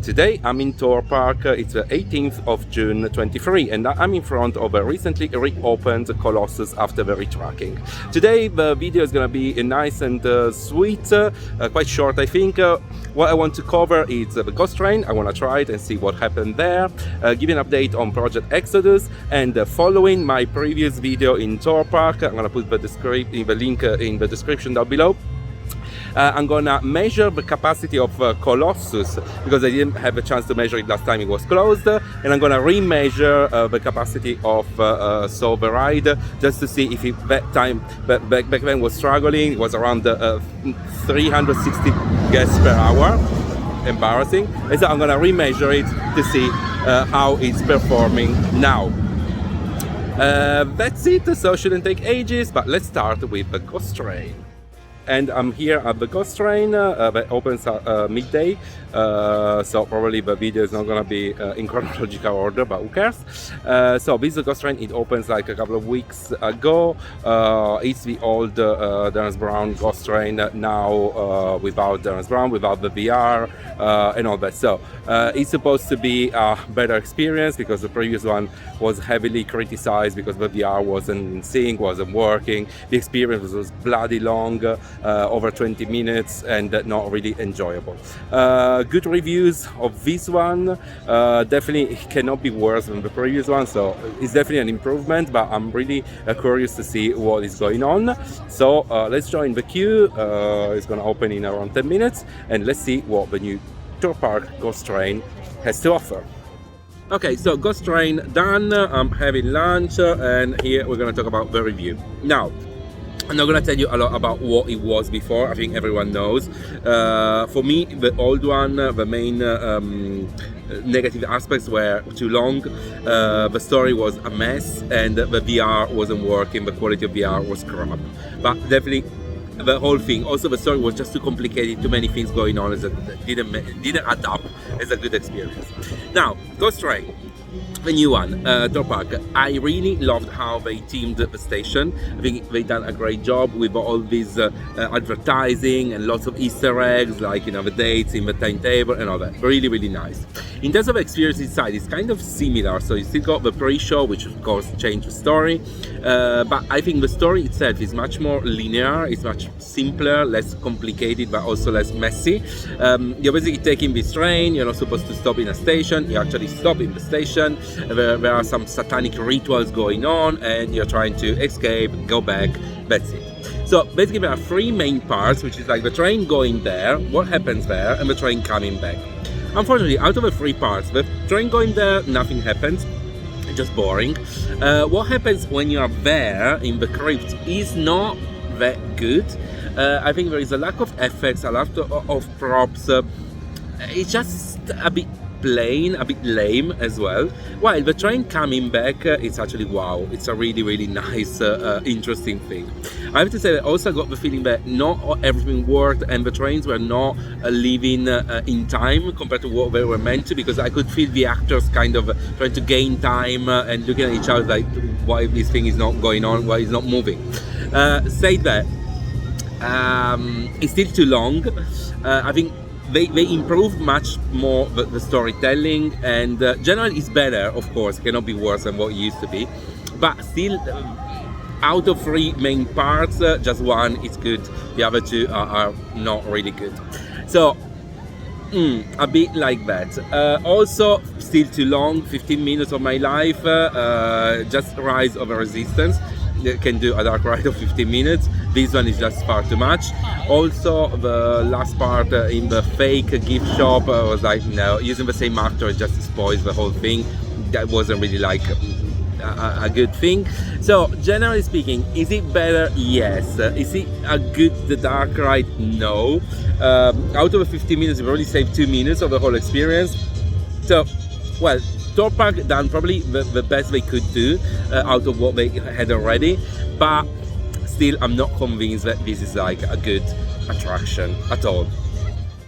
Today I'm in Thorpe Park, it's the 18th of June 23 and I'm in front of a recently reopened Colossus after the retracking. Today the video is gonna be nice and sweet, quite short I think. What I want to cover is the Ghost Train. I want to try it and see what happened there, give you an update on Project Exodus, and following my previous video in Thorpe Park, I'm gonna put the link in the description down below. I'm gonna measure the capacity of Colossus because I didn't have a chance to measure it last time it was closed, and I'm gonna remeasure the capacity of the ride just to see if it, back then was struggling. It was around 360 guests per hour, embarrassing, and so I'm gonna remeasure it to see how it's performing now. That's it, so it shouldn't take ages, but let's start with the Ghost Train. And I'm here at the Ghost Train that opens at midday, so probably the video is not going to be in chronological order, but who cares. So this is the Ghost Train. It opens like a couple of weeks ago. It's the old Dennis Brown Ghost Train now, without Dennis Brown, without the VR and all that. So it's supposed to be a better experience because the previous one was heavily criticized because the VR wasn't in sync, wasn't working. The experience was bloody long, over 20 minutes, and not really enjoyable. Good reviews of this one. Definitely cannot be worse than the previous one, so it's definitely an improvement, but I'm really curious to see what is going on. So let's join the queue. It's gonna open in around 10 minutes, and let's see what the new Thorpe Park Ghost Train has to offer. Okay, so Ghost Train done. I'm having lunch, and here we're gonna talk about the review. Now, I'm not going to tell you a lot about what it was before. I think everyone knows. For me, the old one, the main negative aspects were too long. The story was a mess, and the VR wasn't working. The quality of VR was crap. But definitely, the whole thing. Also, the story was just too complicated. Too many things going on. That didn't add up as a good experience. Now, Ghost Train. The new one, Thorpe Park. I really loved how they teamed the station. I think they done a great job with all these advertising and lots of Easter eggs, like the dates in the timetable and all that. Really, really nice. In terms of experience inside, it's kind of similar. So you still got the pre-show, which of course changed the story, but I think the story itself is much more linear. It's much simpler, less complicated, but also less messy. You're basically taking this train. You're not supposed to stop in a station. You actually stop in the station. There are some satanic rituals going on, and you're trying to escape, go back. That's it. So basically there are three main parts, which is like the train going there, what happens there, and the train coming back. Unfortunately, out of the three parts, the train going there, nothing happens. It's just boring. What happens when you are there in the crypt is not that good. I think there is a lack of effects, a lot of props. It's just a bit plain, a bit lame as well. While the train coming back, it's actually wow. It's a really, really nice, interesting thing. I have to say that I also got the feeling that not everything worked, and the trains were not leaving in time compared to what they were meant to, because I could feel the actors kind of trying to gain time and looking at each other like, why this thing is not going on, why it's not moving. Say that, it's still too long. I think they improved much more the storytelling, and generally it's better, of course. It cannot be worse than what it used to be, but still, out of three main parts, just one is good. The other two are not really good. So a bit like that. Also still too long, 15 minutes of my life. Just Rise of a Resistance can do a dark ride of 15 minutes. This one is just far too much. Also, the last part in the fake gift shop was like, no, using the same actor just spoils the whole thing. That wasn't really like a good thing. So, generally speaking, is it better? Yes. Is it a good dark ride? No. Out of the 15 minutes, you've already saved 2 minutes of the whole experience. So, well, Thorpe Park done probably the best they could do out of what they had already, but still I'm not convinced that this is like a good attraction at all.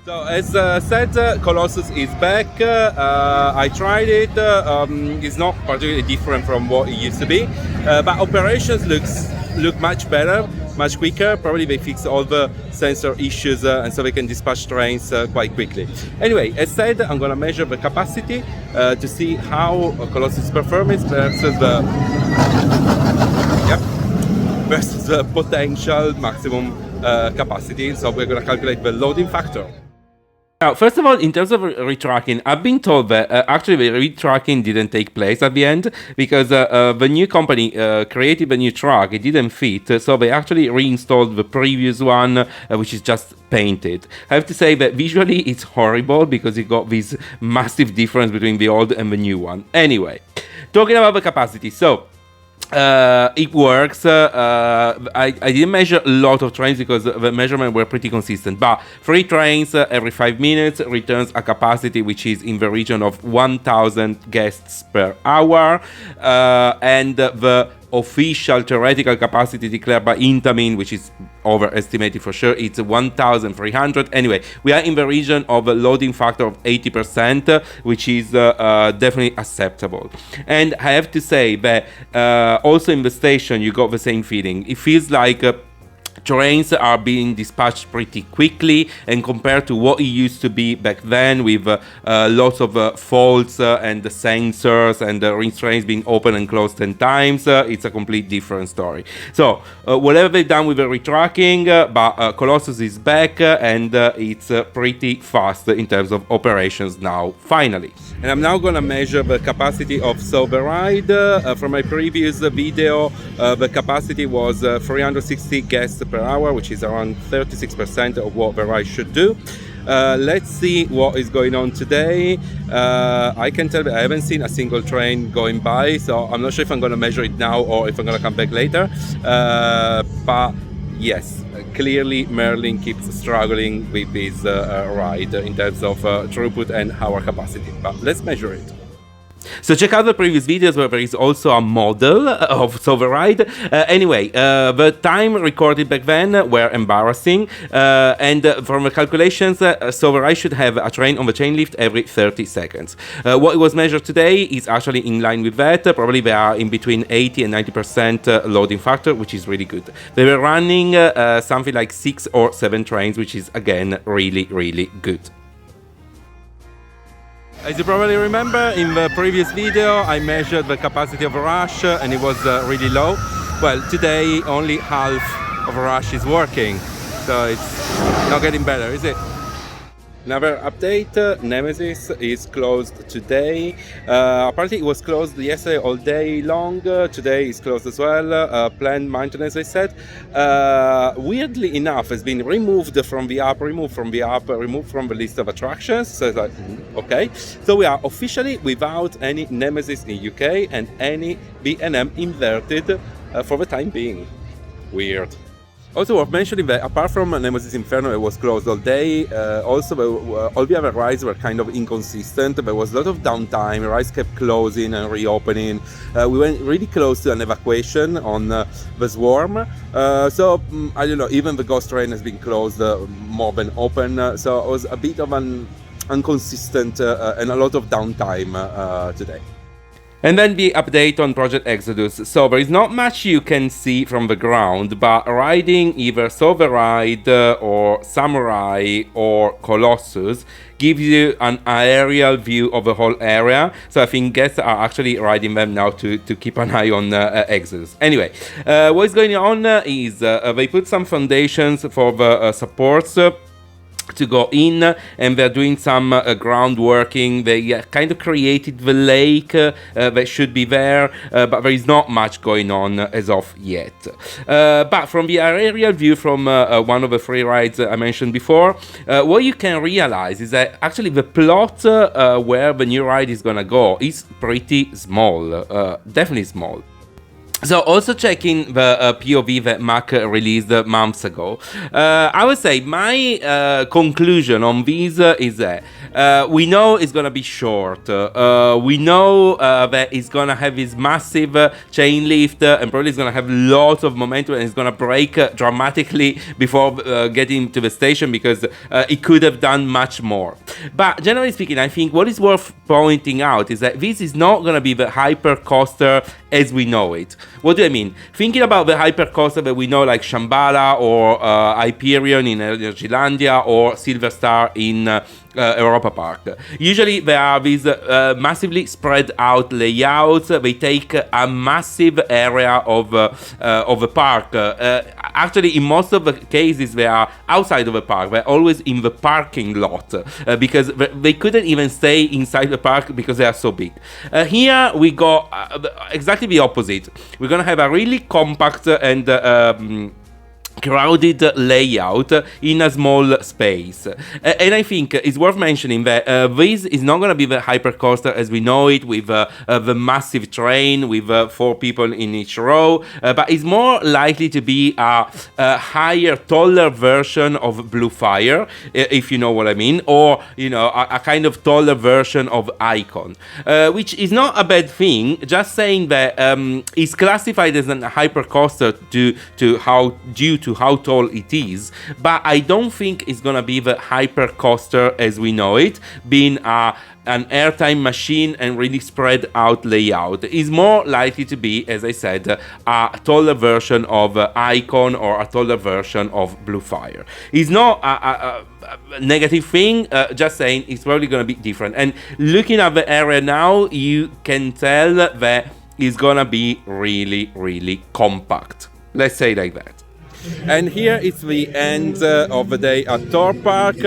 So as said, Colossus is back. I tried it. It's not particularly different from what it used to be, but operations look much better, much quicker. Probably they fix all the sensor issues and so they can dispatch trains quite quickly. Anyway, as said, I'm gonna measure the capacity to see how Colossus performance versus the versus the potential maximum capacity. So we're gonna calculate the loading factor. Now, first of all, in terms of retracking, I've been told that actually the retracking didn't take place at the end because the new company created the new truck. It didn't fit, so they actually reinstalled the previous one, which is just painted. I have to say that visually it's horrible because you got this massive difference between the old and the new one. Anyway, talking about the capacity, so it works. I didn't measure a lot of trains because the measurements were pretty consistent, but 3 trains every 5 minutes returns a capacity which is in the region of 1,000 guests per hour, and the official theoretical capacity declared by Intamin, which is overestimated for sure, it's 1,300. Anyway, we are in the region of a loading factor of 80%, which is definitely acceptable. And I have to say that also in the station you got the same feeling. It feels like trains are being dispatched pretty quickly, and compared to what it used to be back then with lots of faults and the sensors and the trains being open and closed 10 times, it's a complete different story. So whatever they've done with the retracking, but Colossus is back and it's pretty fast in terms of operations now, finally. And I'm now gonna measure the capacity of the ride. From my previous video, the capacity was 360 guests per hour, which is around 36% of what the ride should do. Let's see what is going on today. I can tell that I haven't seen a single train going by, so I'm not sure if I'm going to measure it now or if I'm going to come back later. But yes, clearly Merlin keeps struggling with this ride in terms of throughput and hour capacity. But let's measure it. So check out the previous videos where there is also a model of the ride. Anyway, the time recorded back then were embarrassing, and from the calculations, the ride should have a train on the chain lift every 30 seconds. What was measured today is actually in line with that. Probably they are in between 80 and 90% loading factor, which is really good. They were running something like 6 or 7 trains, which is again really, really good. As you probably remember, in the previous video I measured the capacity of a rush and it was really low. Well, today only half of a rush is working, so it's not getting better, is it? Another update, Nemesis is closed today. Apparently it was closed yesterday all day long. Today is closed as well. Planned maintenance, I said. Weirdly enough, has been removed from the app, removed from the list of attractions. So it's like, okay. So we are officially without any Nemesis in UK and any B&M inverted for the time being. Weird. Also worth mentioning that apart from Nemesis Inferno, it was closed all day. Also, all the other rides were kind of inconsistent. There was a lot of downtime. Rides kept closing and reopening. We went really close to an evacuation on the Swarm. So I don't know. Even the Ghost Train has been closed more than open. So it was a bit of an inconsistent and a lot of downtime today. And then the update on Project Exodus. So there is not much you can see from the ground, but riding either Silver Ride or Samurai or Colossus gives you an aerial view of the whole area. So I think guests are actually riding them now to keep an eye on Exodus. Anyway, what is going on is they put some foundations for the supports to go in, and they're doing some ground working. They kind of created the lake that should be there, but there is not much going on as of yet. But from the aerial view from one of the 3 rides I mentioned before, what you can realize is that actually the plot where the new ride is gonna go is pretty small, definitely small. So also checking the POV that Mac released months ago, I would say my conclusion on this is that we know it's gonna be short. We know that it's gonna have this massive chain lift and probably it's gonna have lots of momentum and it's gonna break dramatically before getting to the station because it could have done much more. But generally speaking, I think what is worth pointing out is that this is not gonna be the hyper coaster as we know it. What do I mean? Thinking about the hypercoaster that we know, like Shambhala or Hyperion in Energylandia or Silver Star in Europa Park. Usually there are these massively spread out layouts. They take a massive area of the park. Actually, in most of the cases, they are outside of the park. They're always in the parking lot because they couldn't even stay inside the park because they are so big. Here we go exactly the opposite. We're gonna have a really compact and crowded layout in a small space, and I think it's worth mentioning that this is not going to be the hypercoaster as we know it, with the massive train with 4 people in each row, but it's more likely to be a higher, taller version of Blue Fire, if you know what I mean, or a kind of taller version of Icon, which is not a bad thing. Just saying that it's classified as a hypercoaster due to how tall it is, but I don't think it's gonna be the hypercoaster as we know it, being an airtime machine and really spread out layout. Is more likely to be, as I said, a taller version of Icon or a taller version of Blue Fire. It's not a negative thing, just saying it's probably gonna be different. And looking at the area now, you can tell that it's gonna be really, really compact. Let's say like that. And here is the end of the day at Thorpe Park.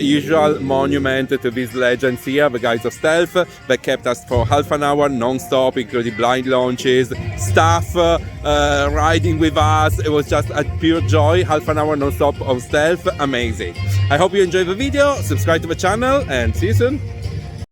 Usual monument to these legends here, the guys of Stealth, that kept us for half an hour non-stop, including blind launches, staff riding with us. It was just a pure joy, half an hour non-stop of Stealth, amazing. I hope you enjoyed the video, subscribe to the channel, and see you soon.